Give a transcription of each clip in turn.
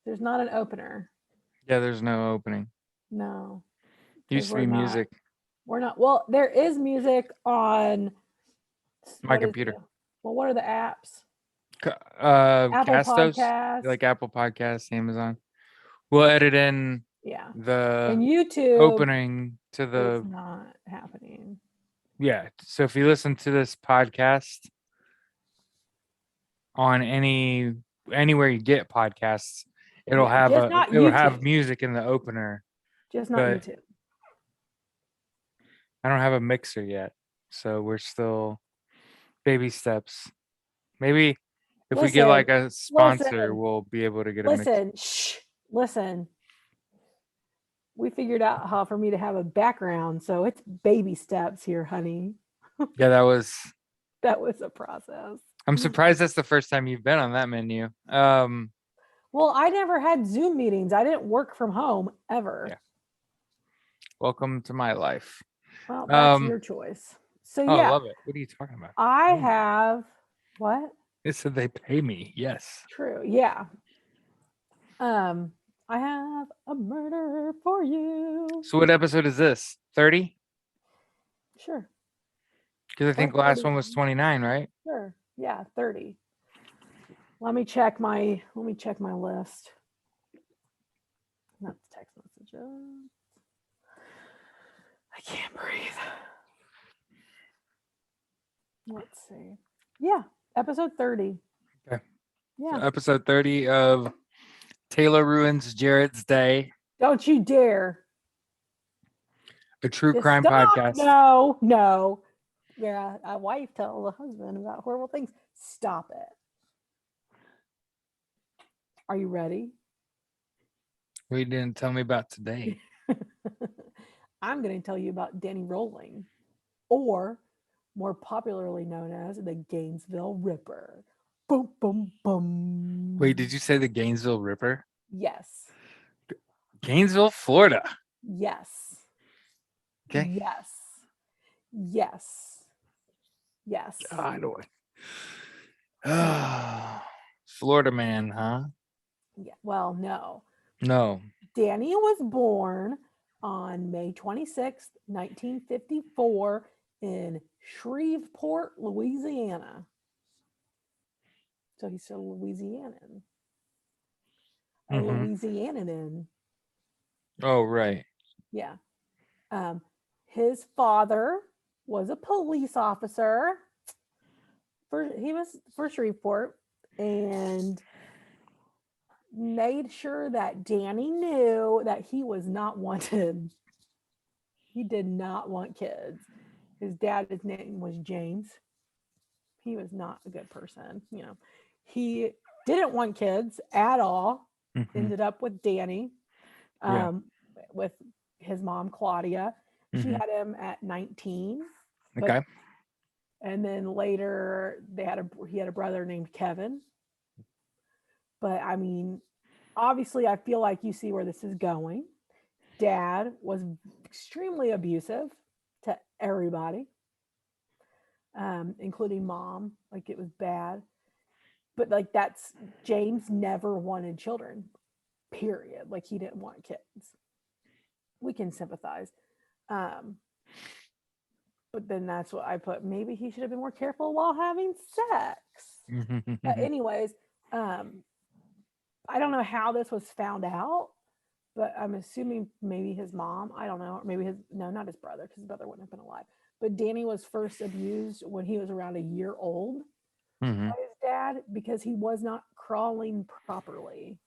There's not an opener. Yeah, there's no opening. No. Used to be music. We're not. Well, there is music on My computer. What are the apps? Apple Castos, Podcasts. like Apple Podcasts, Amazon. We'll edit in And the YouTube opening to it's the not happening. Yeah. So if you listen to this podcast on anywhere you get podcasts, it'll have music in the opener. Just not YouTube. I don't have a mixer yet, so we're still baby steps. Maybe if we get like a sponsor, we'll be able to get a mixer. Listen. We figured out how for me to have a background, so it's baby steps here, honey. Yeah, that was a process. I'm surprised that's the first time you've been on that menu. Well, I never had Zoom meetings. I didn't work from home ever. Yeah. Welcome to my life. Well, that's your choice. So yeah. I love it. What are you talking about? I have what? It said they pay me. Yes. True. Yeah. I have a murder for you. So what episode is this? 30? Sure. Because I think the last one was 29, right? Sure. Yeah, 30. Let me check my list. That's text messages. I can't breathe. Let's see. Yeah, episode 30. Okay. Yeah. So episode 30 of Taylor Ruins Jared's Day. Don't you dare. A true crime podcast. No. Yeah, a wife tells a husband about horrible things. Stop it. Are you ready? We didn't tell me about today. I'm going to tell you about Danny Rolling, or more popularly known as the Gainesville Ripper. Boom, boom, boom. Wait, did you say the Gainesville Ripper? Yes. Gainesville, Florida. Yes. Okay. Yes. God, Florida man, huh? Yeah. Well, no. No. Danny was born on May 26th, 1954 in Shreveport, Louisiana. So he's still Louisianan. Louisianan. Oh, right. Yeah. His father was a police officer. He was for Shreveport, and made sure that Danny knew that he was not wanted. He did not want kids. His dad's name was James. He was not a good person. He didn't want kids at all. Ended up with Danny, with his mom, Claudia. She had him at 19. Okay. And then later he had a brother named Kevin. But I mean, obviously, I feel like you see where this is going. Dad was extremely abusive to everybody, including mom. Like, it was bad. But like, James never wanted children, period. Like, he didn't want kids. We can sympathize. But then that's what I put. Maybe he should have been more careful while having sex. But anyways, I don't know how this was found out, but I'm assuming maybe his mom, I don't know, or maybe not his brother, because his brother wouldn't have been alive. But Danny was first abused when he was around a year old by his dad because he was not crawling properly.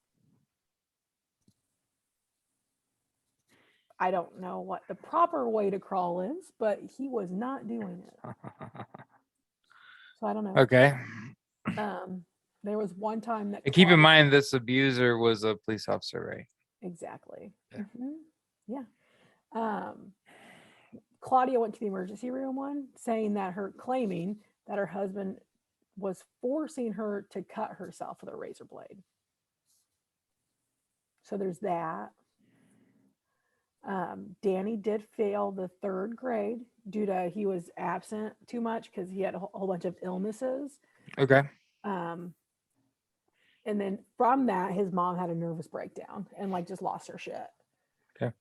I don't know what the proper way to crawl is, but he was not doing it. So I don't know. Okay. There was one time that keep in mind this abuser was a police officer, right? Exactly. Yeah. Claudia went to the emergency room claiming that her husband was forcing her to cut herself with a razor blade. So there's that. Danny did fail the 3rd grade due to he was absent too much because he had a whole bunch of illnesses. Okay. And then from that, his mom had a nervous breakdown and like just lost her shit. Okay.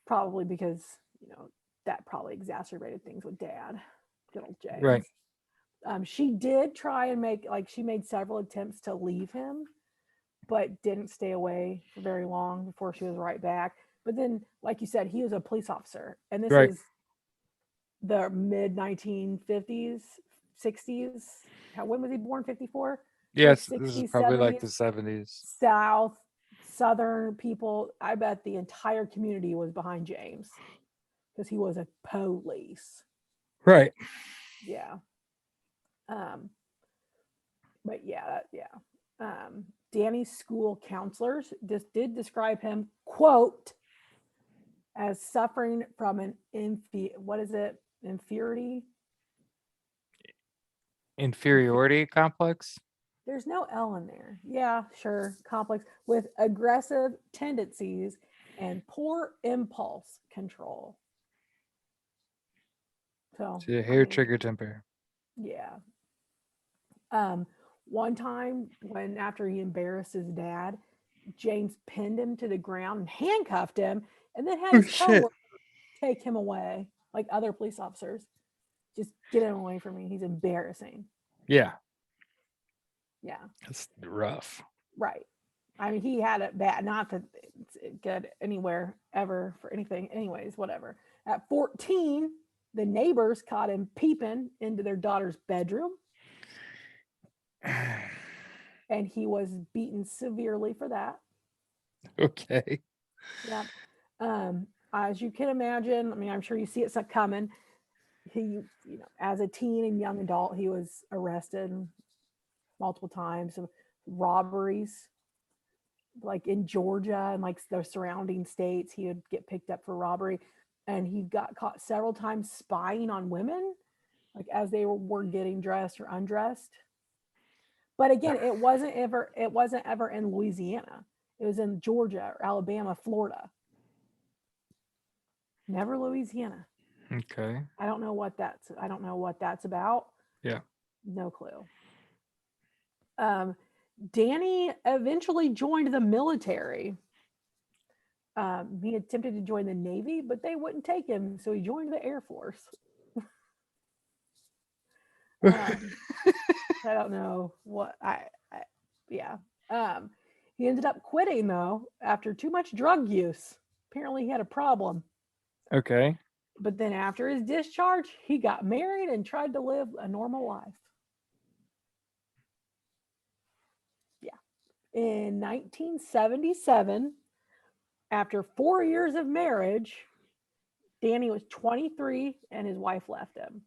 Probably because, that probably exacerbated things with dad. Good old James. Right. She did try and she made several attempts to leave him, but didn't stay away for very long before she was right back. But then, like you said, he was a police officer, and this Right. is the mid 1950s, 60s. When was he born? 54? Yes, Like this is 60s, probably 70s. like the 70s. Southern people. I bet the entire community was behind James because he was a police. Right. Yeah. But yeah. Danny's school counselors did describe him, quote, as suffering from an Inferiority complex. There's no L in there. Yeah, sure. Complex with aggressive tendencies and poor impulse control. So Hair trigger temper. Yeah. One time when after he embarrassed his dad, James pinned him to the ground and handcuffed him, and then had his coworker take him away, like other police officers. Just get him away from me. He's embarrassing. Yeah. Yeah. That's rough. Right. I mean, he had it bad. Not that it's good anywhere ever for anything. Anyways, whatever. At 14, the neighbors caught him peeping into their daughter's bedroom. And he was beaten severely for that. Okay. Yeah. As you can imagine, I mean, I'm sure you see it coming. He, as a teen and young adult, he was arrested multiple times of robberies, like in Georgia and like the surrounding states. He would get picked up for robbery, and he got caught several times spying on women, like as they were getting dressed or undressed. But again, it wasn't ever in Louisiana. It was in Georgia or Alabama, Florida. Never Louisiana. Okay. I don't know what that's about. Yeah. No clue. Danny eventually joined the military. He attempted to join the Navy, but they wouldn't take him, so he joined the Air Force. I don't know what yeah. He ended up quitting though after too much drug use. Apparently, he had a problem. Okay. But then after his discharge, he got married and tried to live a normal life. Yeah. In 1977, after 4 years of marriage, Danny was 23 and his wife left him.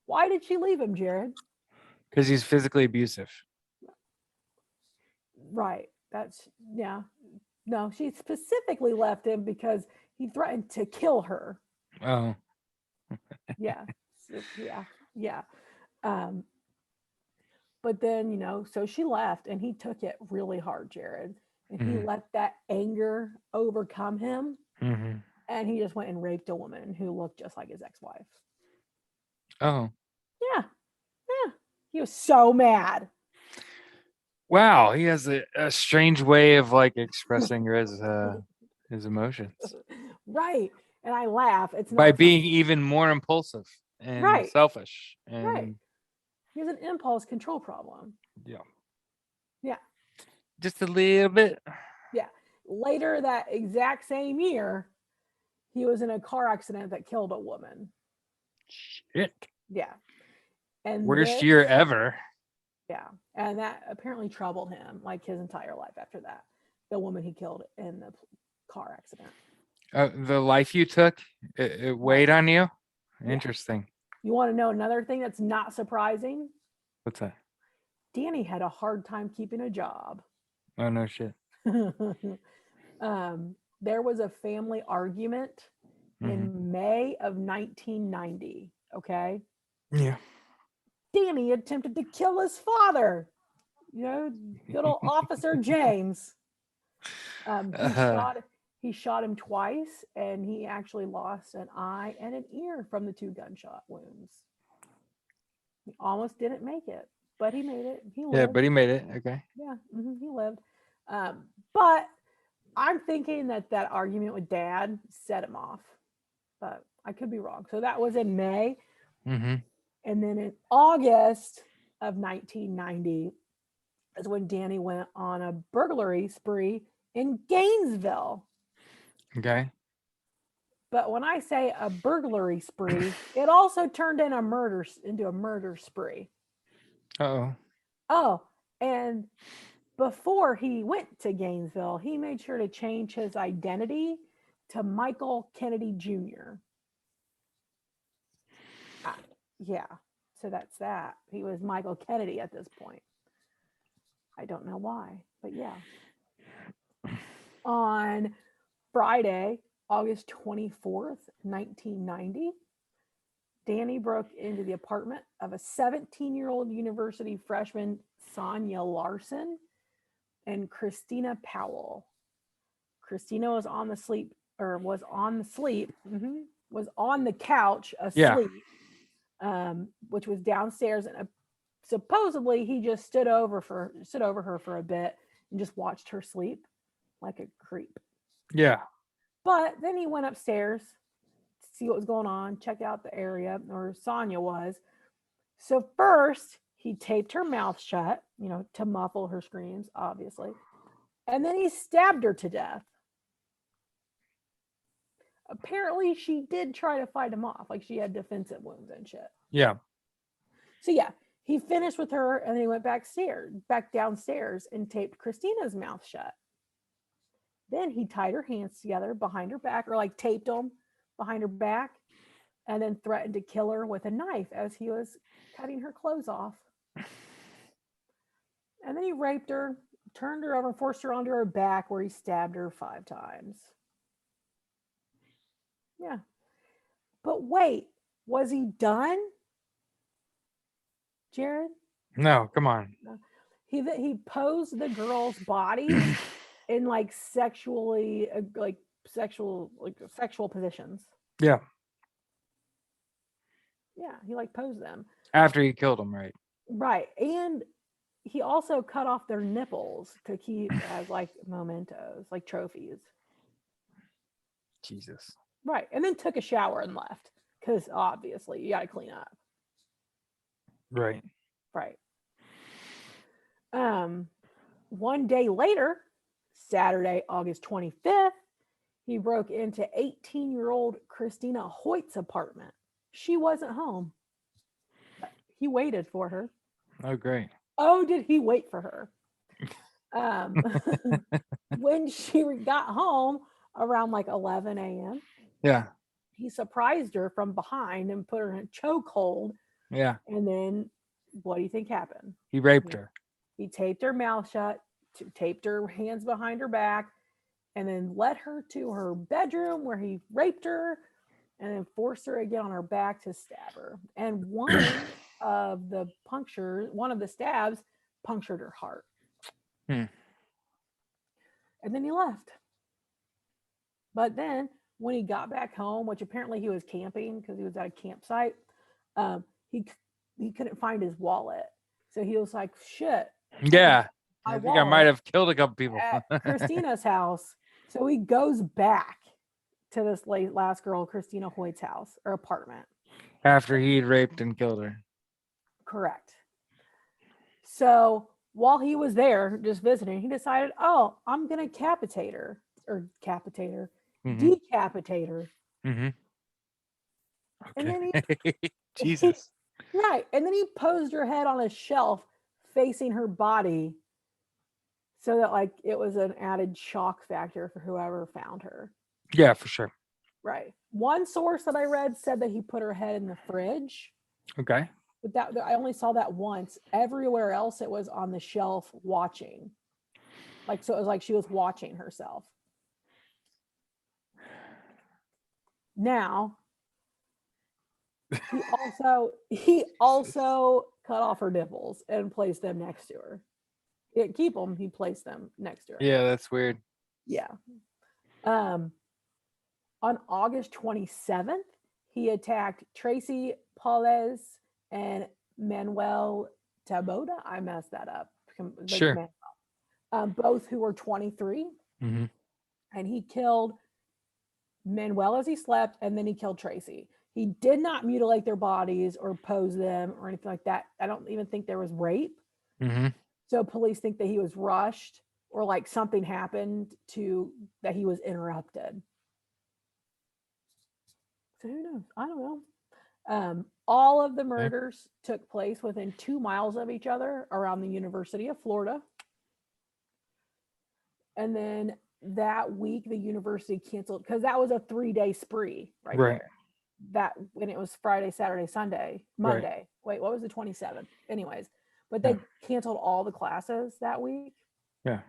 Why did she leave him, Jared? Because he's physically abusive. Right. No, she specifically left him because he threatened to kill her. Oh. Yeah. Yeah. But then, so she left and he took it really hard, Jared. And he let that anger overcome him. Mm-hmm. And he just went and raped a woman who looked just like his ex-wife. Oh. Yeah. He was so mad. Wow, he has a strange way of like expressing his emotions. Right. And I laugh. It's by not being funny. even more impulsive and selfish. And right. He has an impulse control problem. Yeah. Yeah. Just a little bit. Yeah. Later that exact same year, he was in a car accident that killed a woman. Shit. Yeah. And worst year ever. Yeah. And that apparently troubled him like his entire life after that. The woman he killed in the car accident. The life you took, it weighed on you? Interesting. You want to know another thing that's not surprising? What's that? Danny had a hard time keeping a job. Oh, no shit. There was a family argument in May of 1990. Okay. Yeah. Danny attempted to kill his father. Good old Officer James. He shot him twice, and he actually lost an eye and an ear from the 2 gunshot wounds. He almost didn't make it, but he made it. He lived. Yeah, but he made it. Okay. Yeah, he lived. But I'm thinking that argument with dad set him off, but I could be wrong. So that was in May. Mm-hmm. And then in August of 1990 is when Danny went on a burglary spree in Gainesville. Okay. But when I say a burglary spree, it also turned into a murder spree. Uh-oh. Oh, and before he went to Gainesville, he made sure to change his identity to Michael Kennedy Jr. Yeah, so that's that. He was Michael Kennedy at this point. I don't know why, but yeah. On Friday, August 24th, 1990, Danny broke into the apartment of a 17-year-old university freshman, Sonia Larson, and Christina Powell. Christina was on the couch asleep, which was downstairs, and supposedly he just stood over her for a bit and just watched her sleep like a creep. Yeah. But then he went upstairs to see what was going on, check out the area where Sonia was. So first he taped her mouth shut, to muffle her screams, obviously. And then he stabbed her to death. Apparently she did try to fight him off. Like she had defensive wounds and shit. Yeah. So yeah, he finished with her and then he went back downstairs and taped Christina's mouth shut. Then he tied her hands together behind her back, or like taped them behind her back, and then threatened to kill her with a knife as he was cutting her clothes off. And then he raped her, turned her over, and forced her onto her back, where he stabbed her 5 times. Yeah. But wait, was he done? Jared? No, come on. He posed the girl's body in sexual positions. Yeah. Yeah, he posed them. After he killed them, right? Right. And he also cut off their nipples to keep as mementos, like trophies. Jesus. Right. And then took a shower and left, because obviously you got to clean up. Right. Right. One day later, Saturday, August 25th, he broke into 18-year-old Christina Hoyt's apartment. She wasn't home. He waited for her. Oh, great. Oh, did he wait for her? When she got home around 11 a.m. Yeah. He surprised her from behind and put her in a chokehold. Yeah. And then what do you think happened? He raped her. He taped her mouth shut, taped her hands behind her back, and then led her to her bedroom where he raped her, and then forced her again on her back to stab her. And one of the stabs punctured her heart. And then he left. But then when he got back home, which apparently he was camping because he was at a campsite, he couldn't find his wallet. So he was like, shit. Yeah. I think I might have killed a couple people at Christina's house. So he goes back to this last girl, Christina Hoyt's house or apartment. After he'd raped and killed her. Correct. So while he was there just visiting, he decided, I'm going to decapitate her. Mm-hmm. Okay. And then Jesus. Right. And then he posed her head on a shelf facing her body so that it was an added shock factor for whoever found her. Yeah, for sure. Right. One source that I read said that he put her head in the fridge. Okay. But that I only saw that once. Everywhere else it was on the shelf watching. So it was like she was watching herself. Now, he also cut off her nipples and placed them next to her. He didn't keep them, he placed them next to her. Yeah, that's weird. Yeah. On August 27th, he attacked Tracy Paules and Manuel Taboda. I messed that up. Sure. both who were 23. Mm-hmm. And he killed Manuel as he slept, and then he killed Tracy. He did not mutilate their bodies or pose them or anything like that. I don't even think there was rape. Mm-hmm. So police think that he was rushed or like something happened that he was interrupted. So who knows? I don't know. All of the murders took place within 2 miles of each other around the University of Florida. And then that week, the university canceled because that was a 3-day spree right there. That when it was Friday, Saturday, Sunday, Monday. Right. Wait, what was the 27th? Anyways, but they canceled all the classes that week. Yeah.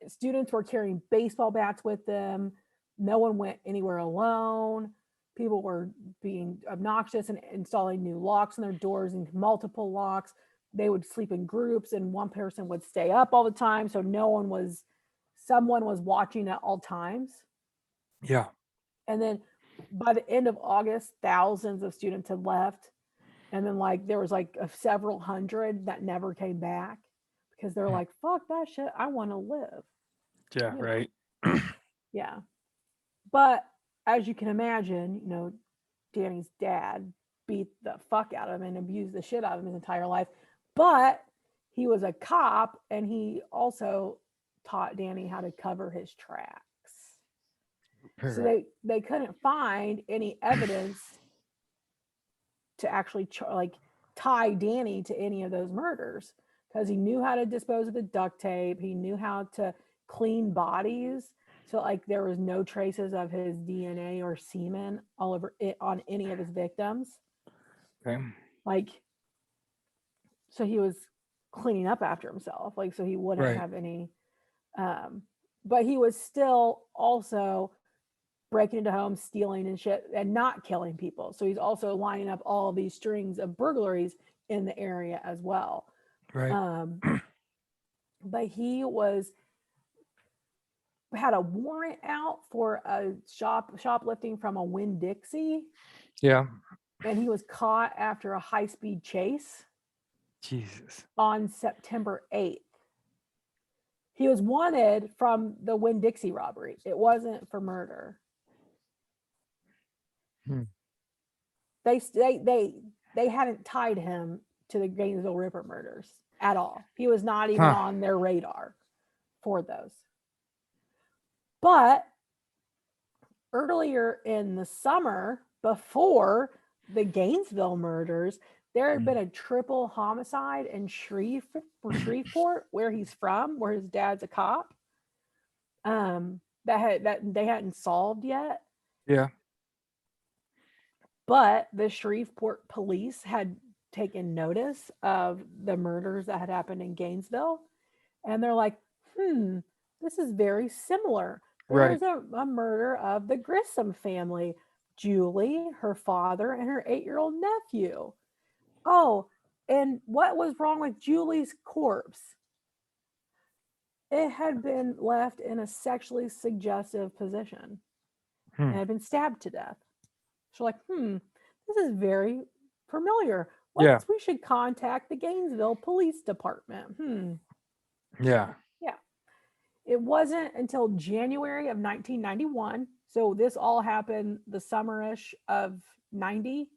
Students were carrying baseball bats with them. No one went anywhere alone. People were being obnoxious and installing new locks on their doors and multiple locks. They would sleep in groups and one person would stay up all the time. So someone was watching at all times. Yeah. And then by the end of August, thousands of students had left. And then there was several hundred that never came back because they're like, fuck that shit. I want to live. Yeah, right. Yeah. But as you can imagine, Danny's dad beat the fuck out of him and abused the shit out of him his entire life. But he was a cop and he also taught Danny how to cover his tracks. So they couldn't find any evidence to actually tie Danny to any of those murders because he knew how to dispose of the duct tape. He knew how to clean bodies. So there was no traces of his DNA or semen all over it on any of his victims. Okay. So he was cleaning up after himself. So he wouldn't have any, but he was still also breaking into homes, stealing and shit, and not killing people. So he's also lining up all these strings of burglaries in the area as well. Right. But he had a warrant out for a shoplifting from a Winn-Dixie. Yeah. And he was caught after a high-speed chase. Jesus. On September 8th. He was wanted from the Winn-Dixie robbery. It wasn't for murder. They hadn't tied him to the Gainesville Ripper murders at all. He was not even on their radar for those. But earlier in the summer, before the Gainesville murders, there had been a triple homicide in Shreveport, where he's from, where his dad's a cop. That they hadn't solved yet. Yeah. But the Shreveport police had taken notice of the murders that had happened in Gainesville. And they're like, this is very similar. There's a murder of the Grissom family, Julie, her father, and her 8-year-old nephew. Oh, and what was wrong with Julie's corpse? It had been left in a sexually suggestive position and had been stabbed to death. So this is very familiar. We should contact the Gainesville Police Department. Yeah. Yeah. It wasn't until January of 1991. So this all happened the summerish of 90.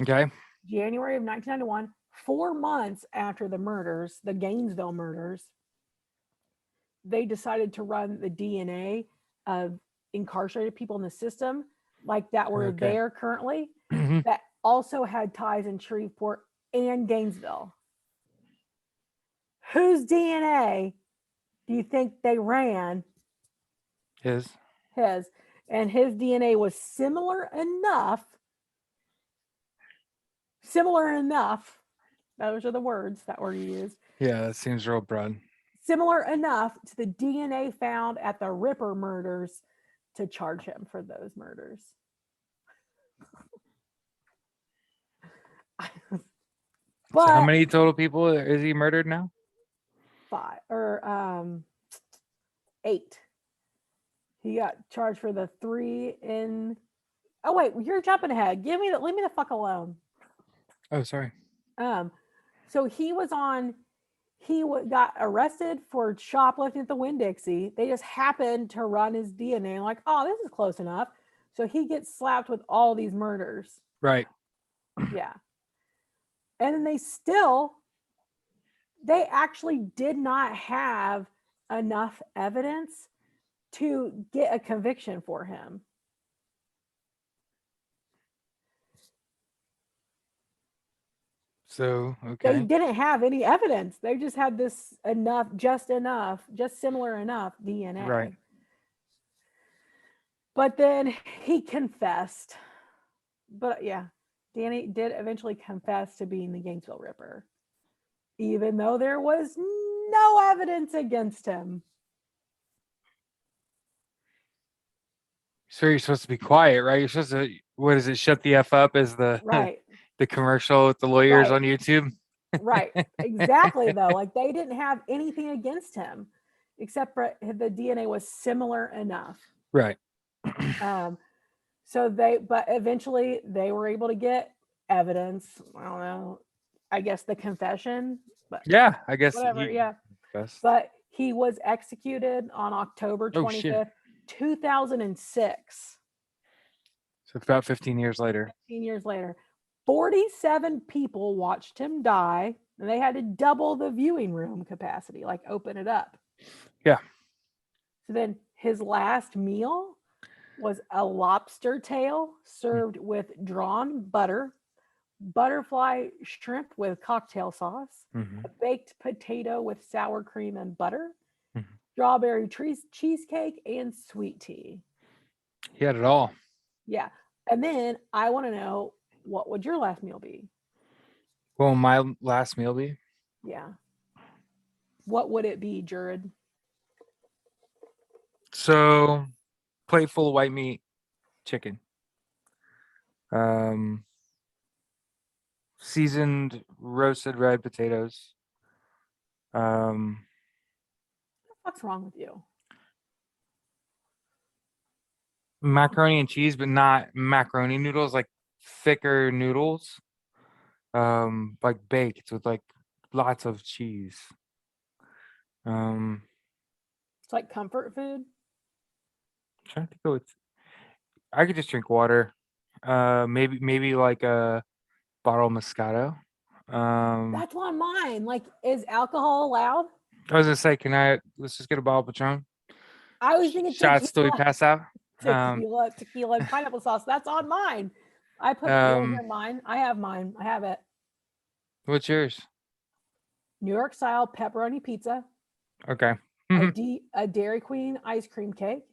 Okay. January of 1991, 4 months after the murders, the Gainesville murders, they decided to run the DNA of incarcerated people in the system that were there currently that also had ties in Shreveport and Gainesville. Whose DNA do you think they ran? His. And his DNA was similar enough. Those are the words that were used. Yeah, that seems real broad. Similar enough to the DNA found at the Ripper murders to charge him for those murders. So how many total people is he murdered now? 8. He got charged for the 3 in. Oh wait, you're jumping ahead. Leave me the fuck alone. Oh, sorry. So he was on. he got arrested for shoplifting at the Winn-Dixie. They just happened to run his DNA, like, oh, this is close enough. So he gets slapped with all these murders. Right. Yeah. And then they actually did not have enough evidence to get a conviction for him. So, okay. They didn't have any evidence. They just had this just similar enough DNA. Right. But then he confessed. But yeah, Danny did eventually confess to being the Gainesville Ripper, even though there was no evidence against him. So you're supposed to be quiet, right? You're supposed to, what is it? Shut the F up as the Right. the commercial with the lawyers Right. on YouTube. Right. Exactly, though. Like, they didn't have anything against him except for the DNA was similar enough. Right. But eventually they were able to get evidence. I don't know. I guess the confession. But yeah, I guess. Whatever. Yeah. Best. But he was executed on October 25th, 2006. So about 15 years later. 15 years later. 47 people watched him die, and they had to double the viewing room capacity, like open it up. Yeah. So then his last meal was a lobster tail served with drawn butter, butterfly shrimp with cocktail sauce, a baked potato with sour cream and butter, strawberry cheesecake, and sweet tea. He had it all. Yeah. And then I want to know, what would your last meal be? What will my last meal be? Yeah. What would it be, Jared? So, plate full of white meat, chicken. Seasoned roasted red potatoes. What's wrong with you? Macaroni and cheese, but not macaroni noodles, like thicker noodles. Like baked with like lots of cheese. It's like comfort food. Trying to think of I could just drink water. Maybe like a bottle of Moscato. That's on mine. Like, is alcohol allowed? I was gonna say, let's just get a bottle of Patron. I was thinking shots till we pass out. Tequila, and pineapple sauce. That's on mine. I put mine. I have mine. I have it. What's yours? New York style pepperoni pizza. Okay. A Dairy Queen ice cream cake.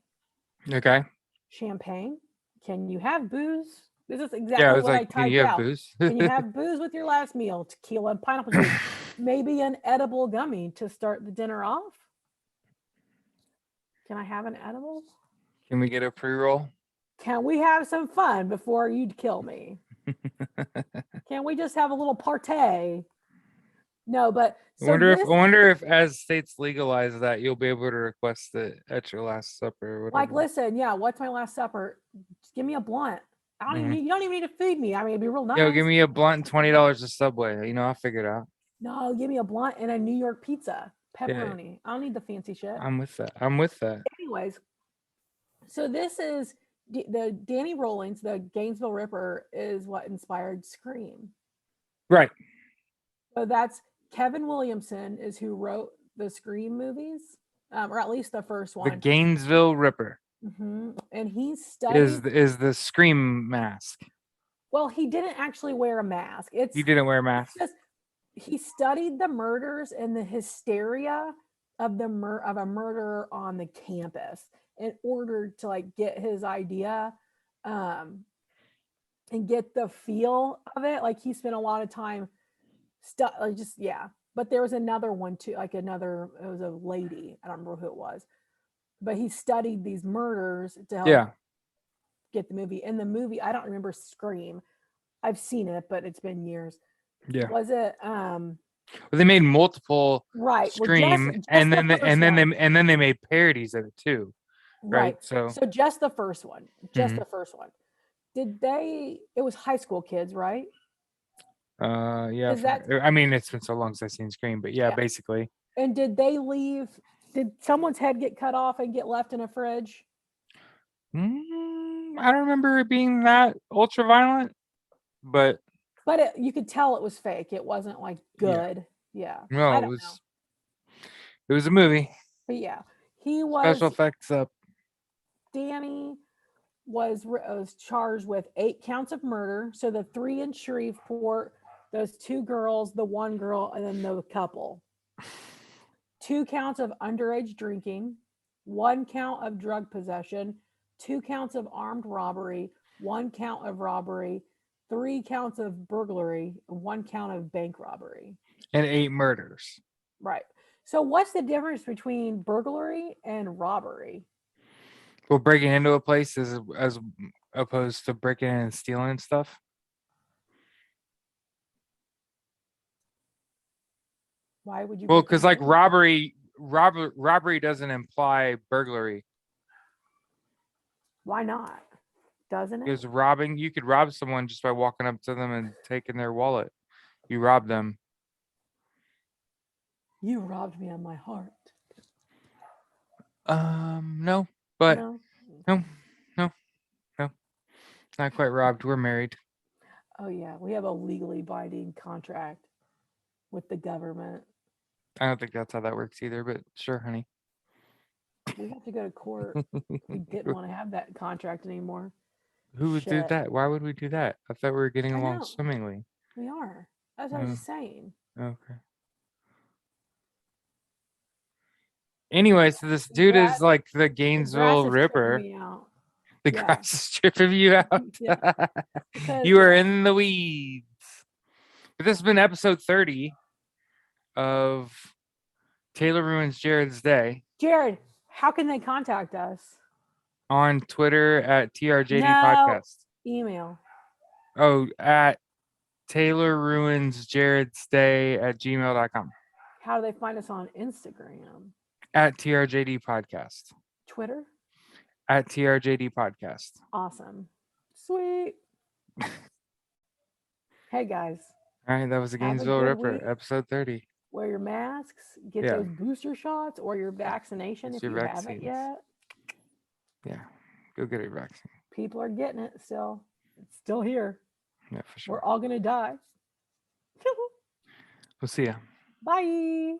Okay. Champagne. Can you have booze? This is exactly what I typed out. Can you have booze? Can you have booze with your last meal? Tequila and pineapple juice. Maybe an edible gummy to start the dinner off. Can I have an edible? Can we get a pre-roll? Can we have some fun before you kill me? Can we just have a little partay? No, but I wonder if as states legalize that, you'll be able to request it at your last supper. Or whatever. Like, listen, yeah, what's my last supper? Just give me a blunt. You don't even need to feed me. I mean, it'd be real nice. Yo, give me a blunt and $20 a Subway. I'll figure it out. No, give me a blunt and a New York pizza. Pepperoni. Yeah. I don't need the fancy shit. I'm with that. Anyways, so this is the Danny Rawlings, the Gainesville Ripper, is what inspired Scream. Right. So that's Kevin Williamson is who wrote the Scream movies, or at least the first one. The Gainesville Ripper. And he studied is the Scream mask. Well, he didn't actually wear a mask. He didn't wear a mask. He studied the murders and the hysteria of a murder on the campus in order to like get his idea and get the feel of it. Like, he spent a lot of time but there was another one too, it was a lady, I don't remember who it was, but he studied these murders to help get the movie. In the movie, I don't remember Scream. I've seen it, but it's been years. Yeah. Was it they made multiple Scream, and then they made parodies of it too. Right. So just the first one. The first one. It was high school kids, right? Yeah. I mean, it's been so long since I've seen Scream, but yeah, basically. And did they leave? Did someone's head get cut off and get left in a fridge? I don't remember it being that ultra violent, but you could tell it was fake. It wasn't like good. Yeah. No, I don't know. It was a movie. But yeah, he was special effects up. Danny was charged with 8 counts of murder. So the 3 in Shreveport, those 2 girls, the 1 girl, and then the couple. 2 counts of underage drinking, 1 count of drug possession, 2 counts of armed robbery, 1 count of robbery, 3 counts of burglary, 1 count of bank robbery. And 8 murders. Right. So what's the difference between burglary and robbery? Well, breaking into a place as opposed to breaking in and stealing stuff. Why would you? Well, because like robbery doesn't imply burglary. Why not? Doesn't it? Because you could rob someone just by walking up to them and taking their wallet. You rob them. You robbed me on my heart. No, but no. Not quite robbed. We're married. Oh yeah, we have a legally binding contract with the government. I don't think that's how that works either, but sure, honey. We have to go to court. We didn't want to have that contract anymore. Who would do that? Why would we do that? I thought we were getting along swimmingly. We are. That's what I was saying. Okay. Anyway, so this dude is like the Gainesville Ripper. The grass is stripping you out. You are in the weeds. But this has been episode 30 of Taylor Ruins Jared's Day. Jared, how can they contact us? On Twitter at TRJD Podcast. Email. Oh, at taylorruinsjaredsday@gmail.com. How do they find us on Instagram? At TRJD Podcast. Twitter? At TRJD Podcast. Awesome. Sweet. Hey guys. All right, that was the Gainesville Ripper, episode 30. Wear your masks, get those booster shots or your vaccination if you haven't yet. Yeah, go get your vaccine. People are getting it still. It's still here. Yeah, for sure. We're all going to die. We'll see ya. Bye.